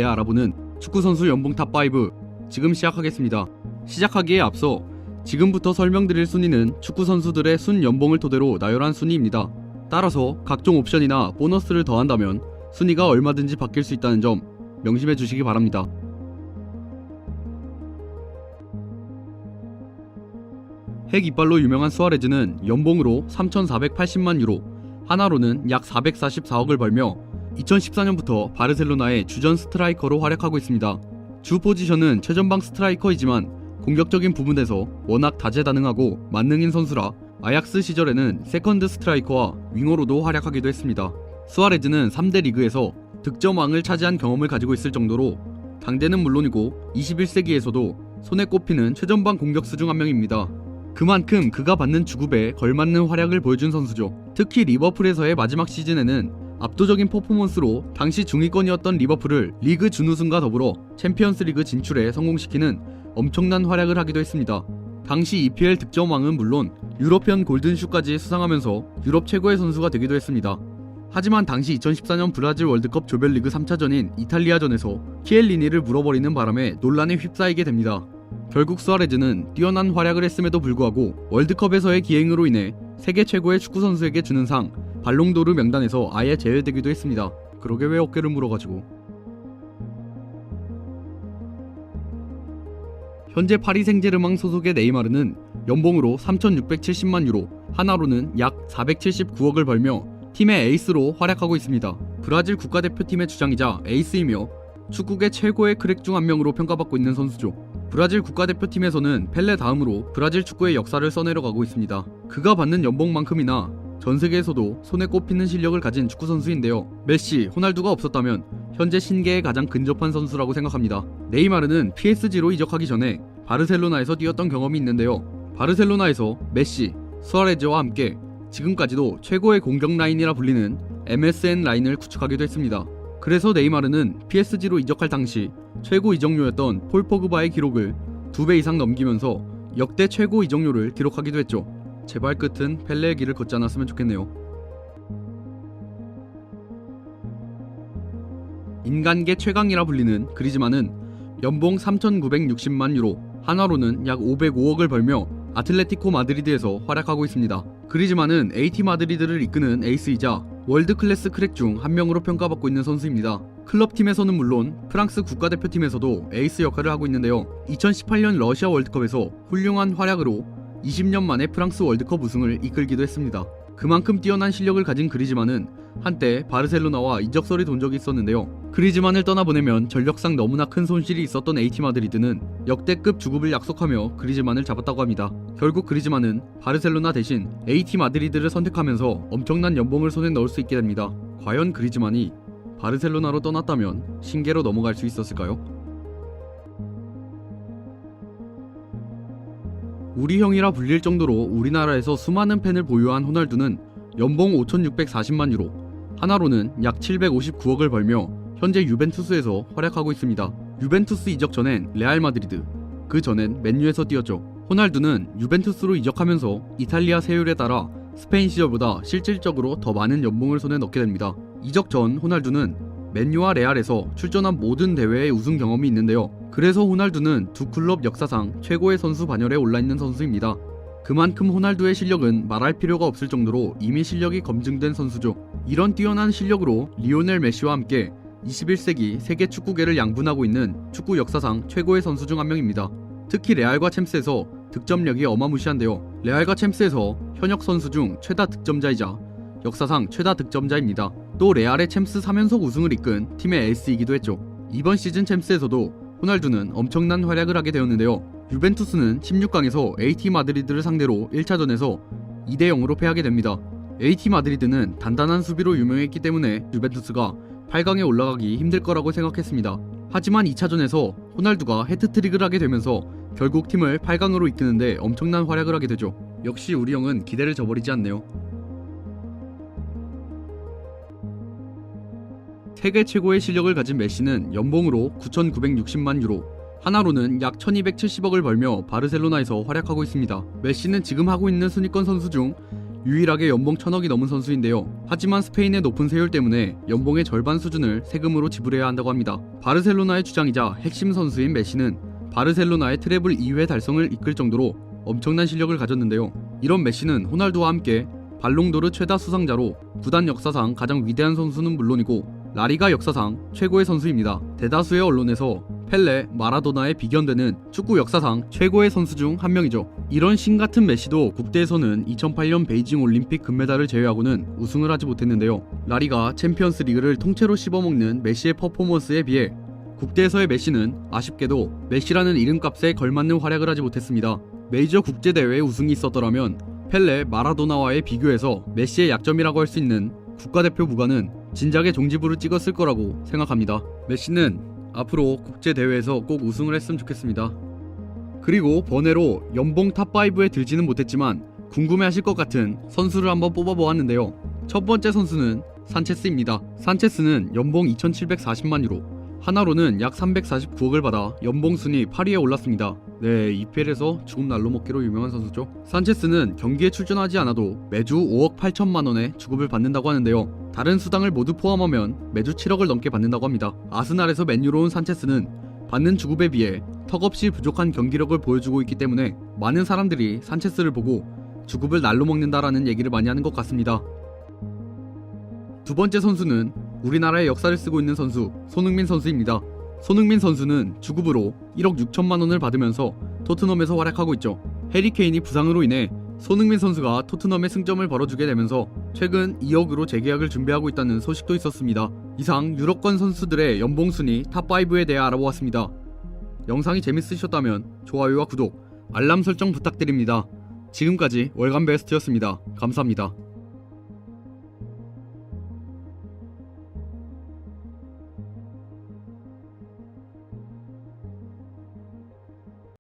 알아보는 축구선수 연봉 탑5 지금 시작하겠습니다. 시작하기에 앞서 지금부터 설명드릴 순위는 축구선수들의 순 연봉을 토대로 나열한 순위입니다. 따라서 각종 옵션이나 보너스를 더한다면 순위가 얼마든지 바뀔 수 있다는 점 명심해 주시기 바랍니다. 핵 이빨로 유명한 수아레즈는 연봉으로 3,480만 유로, 하나로는 약 444억을 벌며 2014년부터 바르셀로나의 주전 스트라이커로 활약하고 있습니다. 주 포지션은 최전방 스트라이커이지만 공격적인 부분에서 워낙 다재다능하고 만능인 선수라 아약스 시절에는 세컨드 스트라이커와 윙어로도 활약하기도 했습니다. 수아레즈는 3대 리그에서 득점왕을 차지한 경험을 가지고 있을 정도로 당대는 물론이고 21세기에서도 손에 꼽히는 최전방 공격수 중 한 명입니다. 그만큼 그가 받는 주급에 걸맞는 활약을 보여준 선수죠. 특히 리버풀에서의 마지막 시즌에는 압도적인 퍼포먼스로 당시 중위권이었던 리버풀을 리그 준우승과 더불어 챔피언스리그 진출에 성공시키는 엄청난 활약을 하기도 했습니다. 당시 EPL 득점왕은 물론 유러피언 골든슈까지 수상하면서 유럽 최고의 선수가 되기도 했습니다. 하지만 당시 2014년 브라질 월드컵 조별리그 3차전인 이탈리아전에서 키엘리니를 물어버리는 바람에 논란에 휩싸이게 됩니다. 결국 수아레즈는 뛰어난 활약을 했음에도 불구하고 월드컵에서의 기행으로 인해 세계 최고의 축구선수에게 주는 상 발롱도르 명단에서 아예 제외되기도 했습니다. 그러게 왜 어깨를 물어가지고. 현재 파리 생제르맹 소속의 네이마르는 연봉으로 3,670만 유로, 하나로는 약 479억을 벌며 팀의 에이스로 활약하고 있습니다. 브라질 국가대표팀의 주장이자 에이스이며 축구계 최고의 크랙 중 한 명으로 평가받고 있는 선수죠. 브라질 국가대표팀에서는 펠레 다음으로 브라질 축구의 역사를 써내려가고 있습니다. 그가 받는 연봉만큼이나 전 세계에서도 손에 꼽히는 실력을 가진 축구선수인데요. 메시, 호날두가 없었다면 현재 신계에 가장 근접한 선수라고 생각합니다. 네이마르는 PSG로 이적하기 전에 바르셀로나에서 뛰었던 경험이 있는데요. 바르셀로나에서 메시, 수아레즈와 함께 지금까지도 최고의 공격 라인이라 불리는 MSN 라인을 구축하기도 했습니다. 그래서 네이마르는 PSG로 이적할 당시 최고 이적료였던 폴 포그바의 기록을 2배 이상 넘기면서 역대 최고 이적료를 기록하기도 했죠. 제발 끝은 펠레의 길을 걷지 않았으면 좋겠네요. 인간계 최강이라 불리는 그리즈만은 연봉 3,960만 유로, 하나로는 약 505억을 벌며 아틀레티코 마드리드에서 활약하고 있습니다. 그리즈만은 AT 마드리드를 이끄는 에이스이자 월드클래스 크랙 중 한 명으로 평가받고 있는 선수입니다. 클럽팀에서는 물론 프랑스 국가대표팀에서도 에이스 역할을 하고 있는데요. 2018년 러시아 월드컵에서 훌륭한 활약으로 20년 만에 프랑스 월드컵 우승을 이끌기도 했습니다. 그만큼 뛰어난 실력을 가진 그리즈만은 한때 바르셀로나와 이적설이 돈 적이 있었는데요. 그리즈만을 떠나보내면 전력상 너무나 큰 손실이 있었던 AT 마드리드는 역대급 주급을 약속하며 그리즈만을 잡았다고 합니다. 결국 그리즈만은 바르셀로나 대신 AT 마드리드를 선택하면서 엄청난 연봉을 손에 넣을 수 있게 됩니다. 과연 그리즈만이 바르셀로나로 떠났다면 신계로 넘어갈 수 있었을까요? 우리 형이라 불릴 정도로 우리나라에서 수많은 팬을 보유한 호날두는 연봉 5,640만 유로, 하나로는 약 759억을 벌며 현재 유벤투스에서 활약하고 있습니다. 유벤투스 이적 전엔 레알 마드리드, 그 전엔 맨유에서 뛰었죠. 호날두는 유벤투스로 이적하면서 이탈리아 세율에 따라 스페인 시절보다 실질적으로 더 많은 연봉을 손에 넣게 됩니다. 이적 전 호날두는 맨유와 레알에서 출전한 모든 대회의 우승 경험이 있는데요. 그래서 호날두는 두 클럽 역사상 최고의 선수 반열에 올라있는 선수입니다. 그만큼 호날두의 실력은 말할 필요가 없을 정도로 이미 실력이 검증된 선수죠. 이런 뛰어난 실력으로 리오넬 메시와 함께 21세기 세계 축구계를 양분하고 있는 축구 역사상 최고의 선수 중 한 명입니다. 특히 레알과 챔스에서 득점력이 어마무시한데요. 레알과 챔스에서 현역 선수 중 최다 득점자이자 역사상 최다 득점자입니다. 또 레알의 챔스 3연속 우승을 이끈 팀의 에이스이기도 했죠. 이번 시즌 챔스에서도 호날두는 엄청난 활약을 하게 되었는데요. 유벤투스는 16강에서 AT 마드리드를 상대로 1차전에서 2대0으로 패하게 됩니다. AT 마드리드는 단단한 수비로 유명했기 때문에 유벤투스가 8강에 올라가기 힘들 거라고 생각했습니다. 하지만 2차전에서 호날두가 해트트릭을 하게 되면서 결국 팀을 8강으로 이끄는데 엄청난 활약을 하게 되죠. 역시 우리 형은 기대를 저버리지 않네요. 세계 최고의 실력을 가진 메시는 연봉으로 9,960만 유로, 하나로는 약 1,270억을 벌며 바르셀로나에서 활약하고 있습니다. 메시는 지금 하고 있는 순위권 선수 중 유일하게 연봉 1000억이 넘은 선수인데요. 하지만 스페인의 높은 세율 때문에 연봉의 절반 수준을 세금으로 지불해야 한다고 합니다. 바르셀로나의 주장이자 핵심 선수인 메시는 바르셀로나의 트래블 2회 달성을 이끌 정도로 엄청난 실력을 가졌는데요. 이런 메시는 호날두와 함께 발롱도르 최다 수상자로 구단 역사상 가장 위대한 선수는 물론이고 라리가 역사상 최고의 선수입니다. 대다수의 언론에서 펠레, 마라도나에 비견되는 축구 역사상 최고의 선수 중 한 명이죠. 이런 신같은 메시도 국대에서는 2008년 베이징 올림픽 금메달을 제외하고는 우승을 하지 못했는데요. 라리가 챔피언스 리그를 통째로 씹어먹는 메시의 퍼포먼스에 비해 국대에서의 메시는 아쉽게도 메시라는 이름값에 걸맞는 활약을 하지 못했습니다. 메이저 국제대회에 우승이 있었더라면 펠레, 마라도나와의 비교해서 메시의 약점이라고 할 수 있는 국가대표 무관은 진작에 종지부를 찍었을 거라고 생각합니다. 메시는 앞으로 국제대회에서 꼭 우승을 했으면 좋겠습니다. 그리고 번외로 연봉 탑5에 들지는 못했지만 궁금해하실 것 같은 선수를 한번 뽑아보았는데요. 첫 번째 선수는 산체스입니다. 산체스는 연봉 2740만 유로, 하나로는 약 349억을 받아 연봉 순위 8위에 올랐습니다. 네, EPL에서 죽음 날로 먹기로 유명한 선수죠. 산체스는 경기에 출전하지 않아도 매주 5억 8천만 원의 주급을 받는다고 하는데요. 다른 수당을 모두 포함하면 매주 7억을 넘게 받는다고 합니다. 아스날에서 맨유로 온 산체스는 받는 주급에 비해 턱없이 부족한 경기력을 보여주고 있기 때문에 많은 사람들이 산체스를 보고 주급을 날로 먹는다라는 얘기를 많이 하는 것 같습니다. 두 번째 선수는 우리나라의 역사를 쓰고 있는 선수 손흥민 선수입니다. 손흥민 선수는 주급으로 1억 6천만 원을 받으면서 토트넘에서 활약하고 있죠. 해리 케인이 부상으로 인해 손흥민 선수가 토트넘에 승점을 벌어주게 되면서 최근 2억으로 재계약을 준비하고 있다는 소식도 있었습니다. 이상 유럽권 선수들의 연봉 순위 탑5에 대해 알아보았습니다. 영상이 재밌으셨다면 좋아요와 구독, 알람 설정 부탁드립니다. 지금까지 월간 베스트였습니다. 감사합니다.